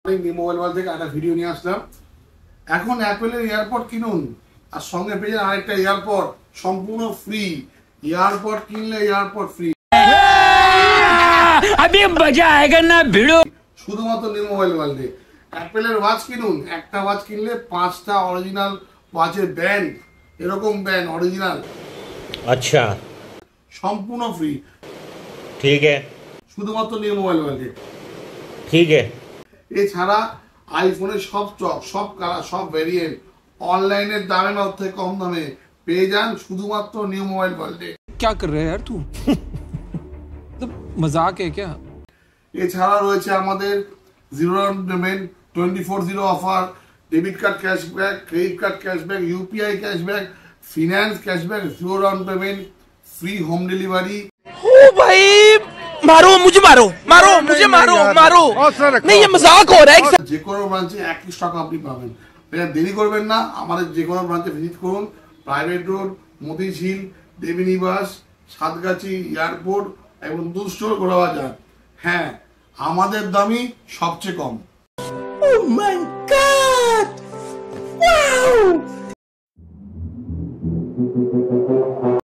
Mobile ওয়াল থেকে একটা video নিয়ে আসলাম। এখন অ্যাপেলের এয়ারপড কিনুন আর সঙ্গে পেয়ে যান আরেকটা এয়ারপড সম্পূর্ণ ফ্রি। এয়ারপড কিনলে এয়ারপড ফ্রি। अभी मजा आएगा ना भिड़ो। শুধুমাত্র নিউ মোবাইল ওয়ার্ল্ডে। অ্যাপেলের ওয়াচ কিনুন, একটা ওয়াচ কিনলে 5টা অরিজিনাল ওয়াচের ব্যান্ড, এরকম ব্যান্ড অরিজিনাল अच्छा সম্পূর্ণ ফ্রি। ठीक है শুধুমাত্র নিউ মোবাইল ওয়ার্ল্ডে। ठीक है। এছাড়া আইফোনের সব স্টক, সব কালার, সব ভেরিয়েন্ট অনলাইনের দামে বা থেকে কম দামে পেয়ে যান শুধুমাত্র নিউ মোবাইল ওয়ার্ল্ডে। क्या कर रहा है यार तू? मजाक है क्या? এছাড়া রয়েছে আমাদের 0 down payment, 24/0 offer, debit card cashback, credit card cashback, UPI cashback, finance cashback, 0 down payment, free home delivery. ओ भाई मारो मुझे, मारो मारो मुझे, मारो मारो नहीं, ये मजाक हो रहा है। যে কোনো ব্রাঞ্চে একই স্টক আপনি পাবেন। দেরি করবেন না, আমাদের যে কোনো ব্রাঞ্চে ভিজিট করুন। Private road, Motijheel, Debinibas, Satgachhi, airport এবং দুস্টোর গোড়াবাজার। হ্যাঁ, আমাদের দামই সবচেয়ে কম। Oh my God!